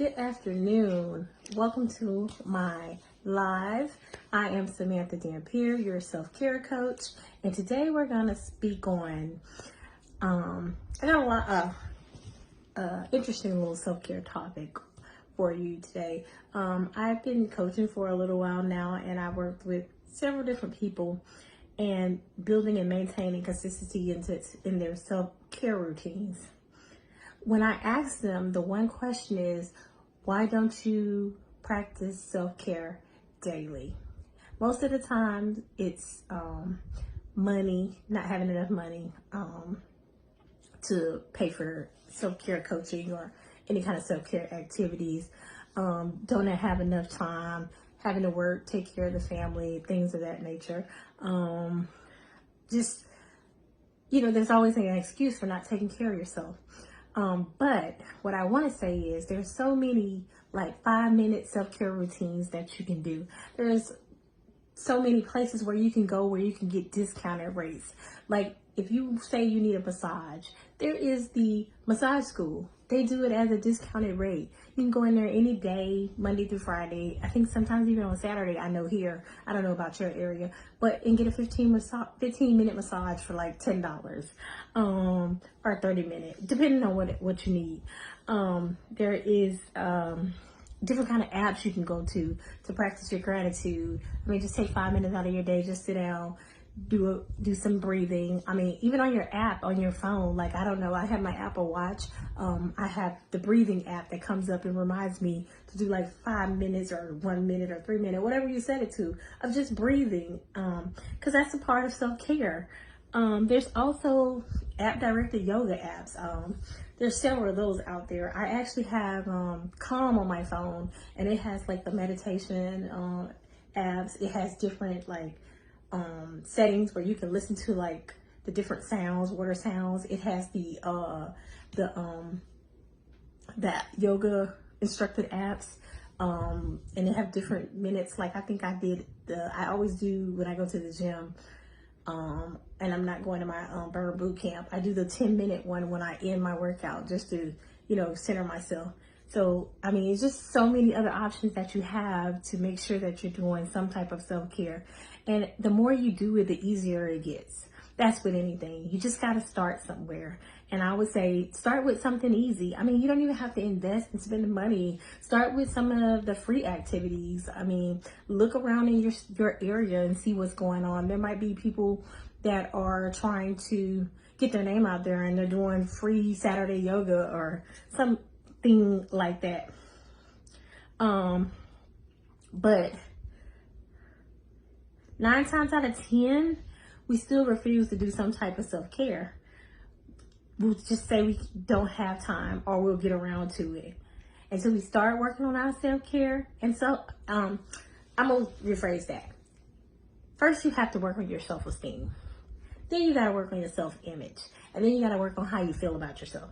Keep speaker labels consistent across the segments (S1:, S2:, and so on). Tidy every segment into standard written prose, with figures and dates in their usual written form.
S1: Good afternoon. Welcome to my live. I am Samantha Dampier, your self-care coach, and today we're going to speak on I got a lot of interesting little self-care topic for you today. I've been coaching for a little while now, and I've worked with several different people and building and maintaining consistency in their self-care routines. When I ask them, the one question is, why don't you practice self-care daily? Most of the time it's money, not having enough money to pay for self-care coaching or any kind of self-care activities. Don't have enough time, having to work, take care of the family, things of that nature. There's always an excuse for not taking care of yourself. But what I want to say is there's so many like 5-minute self-care routines that you can do. There's so many places where you can go where you can get discounted rates. Like if you say you need a massage, there is the massage school. They do it as a discounted rate. You can go in there any day, Monday through Friday. I think sometimes even on Saturday, I know here, I don't know about your area, and get a 15-minute massage for like $10, or 30 minutes, depending on what you need. There is, different kind of apps you can go to practice your gratitude. I mean, just take 5 minutes out of your day, just sit down, do some breathing. I mean, even on your app, on your phone, like, I don't know, I have my Apple Watch. I have the breathing app that comes up and reminds me to do like 5 minutes or 1 minute or 3 minutes, whatever you set it to, of just breathing. Cause that's a part of self-care. There's also app-directed yoga apps. There's several of those out there. I actually have Calm on my phone, and it has like the meditation apps. It has different like settings where you can listen to like the different sounds, water sounds. It has that yoga instructed apps, and they have different minutes. Like I think I always do when I go to the gym. And I'm not going to my burn boot camp. I do the 10-minute one when I end my workout, just to, center myself. So, I mean, it's just so many other options that you have to make sure that you're doing some type of self-care. And the more you do it, the easier it gets. That's with anything. You just got to start somewhere. And I would say start with something easy. I mean, you don't even have to invest and spend money. Start with some of the free activities. I mean, look around in your area and see what's going on. There might be people that are trying to get their name out there, and they're doing free Saturday yoga or something like that. But 9 times out of 10, we still refuse to do some type of self-care. We'll just say we don't have time, or we'll get around to it. And so we start working on our self-care. And so I'm going to rephrase that. First, you have to work on your self-esteem. Then you got to work on your self-image. And then you got to work on how you feel about yourself.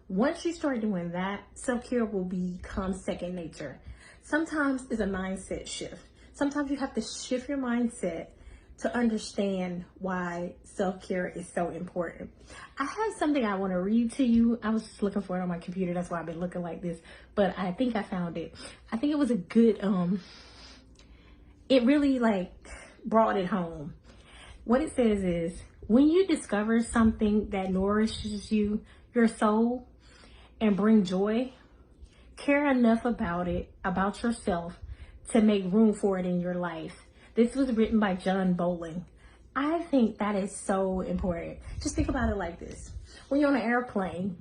S1: Once you start doing that, self-care will become second nature. Sometimes it's a mindset shift. Sometimes you have to shift your mindset to understand why self-care is so important. I have something I want to read to you. I was just looking for it on my computer. That's why I've been looking like this. But I think I found it. I think it was a good, it really like brought it home. What it says is, when you discover something that nourishes you, your soul, and bring joy, care enough about it, about yourself, to make room for it in your life. This was written by John Bowling. I think that is so important. Just think about it like this. When you're on an airplane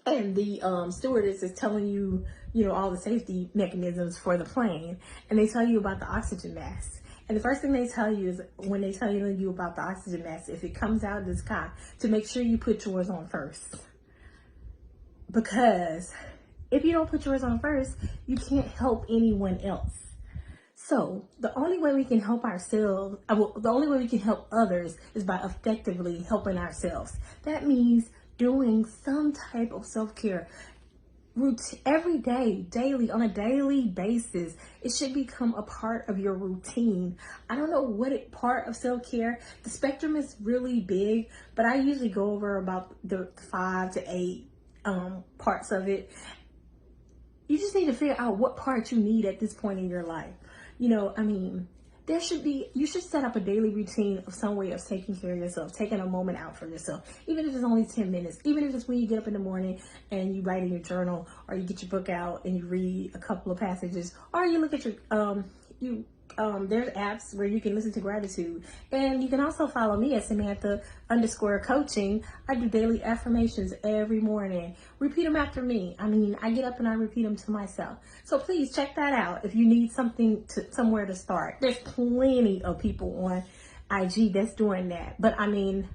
S1: and the stewardess is telling you, all the safety mechanisms for the plane, and they tell you about the oxygen mask. And the first thing they tell you is, when they tell you about the oxygen mask, if it comes out of the sky, to make sure you put yours on first. Because if you don't put yours on first, you can't help anyone else. So the only way we can help ourselves, the only way we can help others is by effectively helping ourselves. That means doing some type of self-care every day, daily, on a daily basis. It should become a part of your routine. I don't know what part of self-care. The spectrum is really big, but I usually go over about the 5 to 8 parts of it. You just need to figure out what part you need at this point in your life. You know, I mean, you should set up a daily routine of some way of taking care of yourself, taking a moment out for yourself, even if it's only 10 minutes, even if it's when you get up in the morning and you write in your journal, or you get your book out and you read a couple of passages, or you look at your, there's apps where you can listen to gratitude. And you can also follow me at Samantha_coaching. I do daily affirmations every morning. Repeat them after me. I mean, I get up and I repeat them to myself. So please check that out if you need somewhere to start. There's plenty of people on IG that's doing that. But I mean,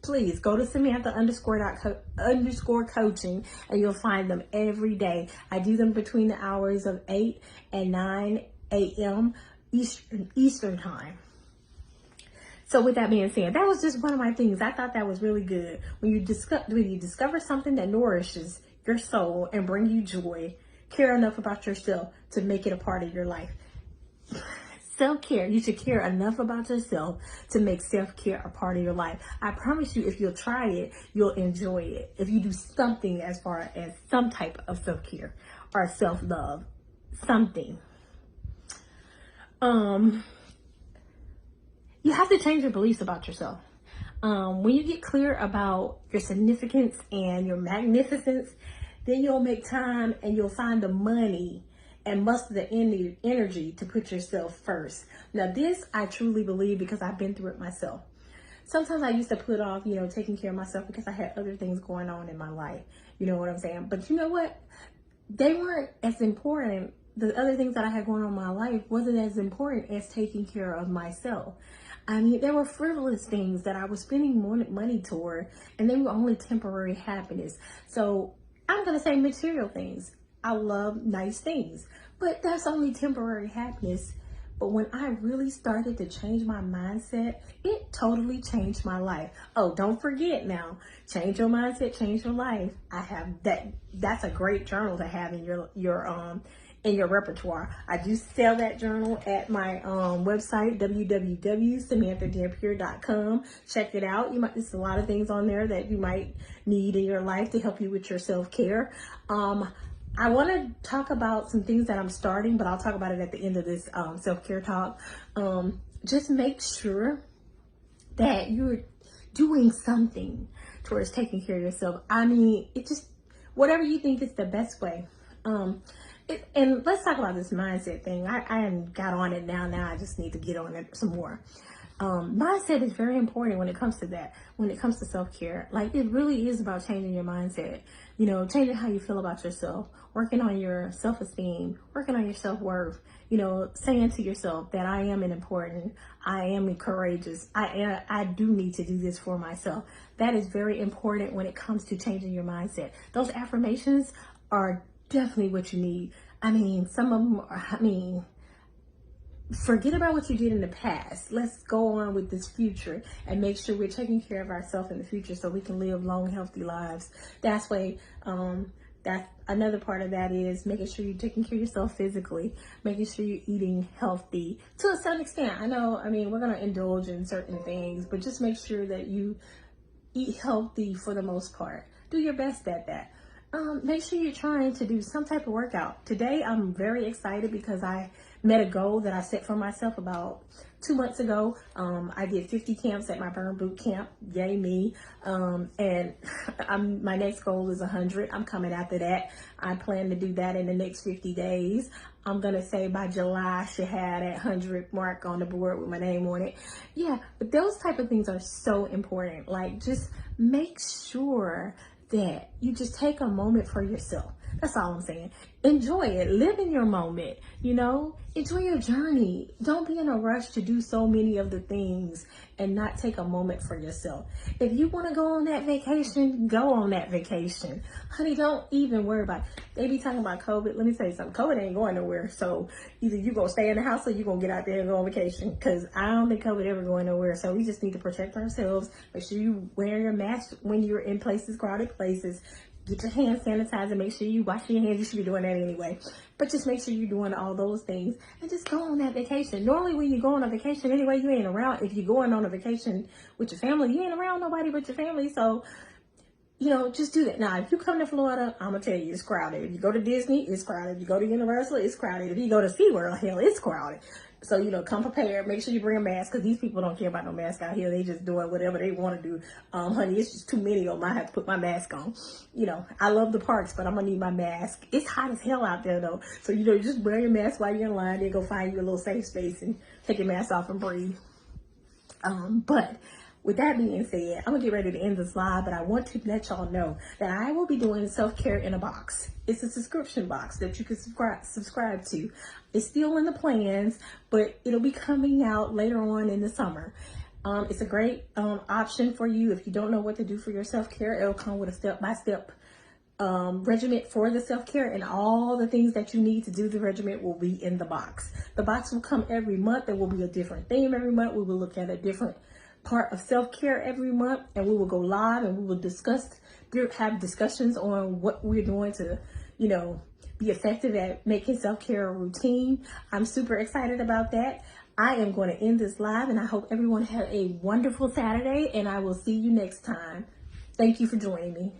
S1: please go to Samantha_coaching and you'll find them every day. I do them between the hours of 8 and 9 a.m. Eastern time. So with that being said, that was just one of my things. I thought that was really good. When you discover something that nourishes your soul and bring you joy, care enough about yourself to make it a part of your life. Self-care. You should care enough about yourself to make self-care a part of your life. I promise you, if you'll try it, you'll enjoy it. If you do something as far as some type of self-care or self-love, something. You have to change your beliefs about yourself. When you get clear about your significance and your magnificence, then you'll make time and you'll find the money and muster the energy to put yourself first. Now this I truly believe because I've been through it myself. Sometimes I used to put off, taking care of myself because I had other things going on in my life. You know what I'm saying? But you know what? They weren't as important. The other things that I had going on in my life wasn't as important as taking care of myself. I mean, there were frivolous things that I was spending money toward, and they were only temporary happiness. So I'm going to say material things. I love nice things, but that's only temporary happiness. But when I really started to change my mindset, it totally changed my life. Oh, don't forget now, change your mindset, change your life. I have that. That's a great journal to have in your repertoire. I do sell that journal at my website, www.samanthadampier.com. Check it out. There's a lot of things on there that you might need in your life to help you with your self-care. I want to talk about some things that I'm starting, but I'll talk about it at the end of this self-care talk. Just make sure that you're doing something towards taking care of yourself. I mean, whatever you think is the best way. And let's talk about this mindset thing. I got on it now. Now I just need to get on it some more. Mindset is very important when it comes to that. When it comes to self-care, like it really is about changing your mindset. Changing how you feel about yourself, working on your self-esteem, working on your self-worth. Saying to yourself that I am important, I am courageous. I do need to do this for myself. That is very important when it comes to changing your mindset. Those affirmations are definitely what you need. I mean, some of them are, forget about what you did in the past. Let's go on with this future and make sure we're taking care of ourselves in the future so we can live long, healthy lives. That's another part of that is making sure you're taking care of yourself physically, making sure you're eating healthy to a certain extent. We're going to indulge in certain things, but just make sure that you eat healthy for the most part. Do your best at that. Make sure you're trying to do some type of workout. Today, I'm very excited because I met a goal that I set for myself about 2 months ago. I did 50 camps at my Burn Boot Camp. Yay me. And my next goal is 100. I'm coming after that. I plan to do that in the next 50 days. I'm going to say by July, I should have that 100 mark on the board with my name on it. Yeah, but those type of things are so important. Like, just make sure that you just take a moment for yourself. That's all I'm saying. Enjoy it. Live in your moment, enjoy your journey. Don't be in a rush to do so many of the things and not take a moment for yourself. If you want to go on that vacation, go on that vacation. Honey, don't even worry about it. They be talking about COVID. Let me tell you something. COVID ain't going nowhere. So either you going to stay in the house or you going to get out there and go on vacation, because I don't think COVID ever going nowhere. So we just need to protect ourselves. Make sure you wear your mask when you're in places, crowded places. Get your hand sanitizer. Make sure you wash your hands. You should be doing that anyway. But just make sure you're doing all those things and just go on that vacation. Normally when you go on a vacation anyway, you ain't around. If you're going on a vacation with your family, you ain't around nobody but your family. So just do that. Now, if you come to Florida, I'm going to tell you, it's crowded. If you go to Disney, it's crowded. If you go to Universal, it's crowded. If you go to SeaWorld, hell, it's crowded. So, come prepared. Make sure you bring a mask, because these people don't care about no mask out here. They just doing whatever they want to do. Honey, it's just too many of them. I have to put my mask on. I love the parks, but I'm going to need my mask. It's hot as hell out there, though. So, you just wear your mask while you're in line. Then go find you a little safe space and take your mask off and breathe. But with that being said, I'm gonna get ready to end this live, but I want to let y'all know that I will be doing self-care in a box. It's a subscription box that you can subscribe to. It's still in the plans, but it'll be coming out later on in the summer. It's a great option for you if you don't know what to do for your self-care. It'll come with a step-by-step regimen for the self-care, and all the things that you need to do the regimen will be in the box. The box will come every month. There will be a different theme every month. We will look at a different part of self-care every month, and we will go live and we will have discussions on what we're doing to be effective at making self-care a routine. I'm super excited about that. I am going to end this live, and I hope everyone had a wonderful Saturday, and I will see you next time. Thank you for joining me.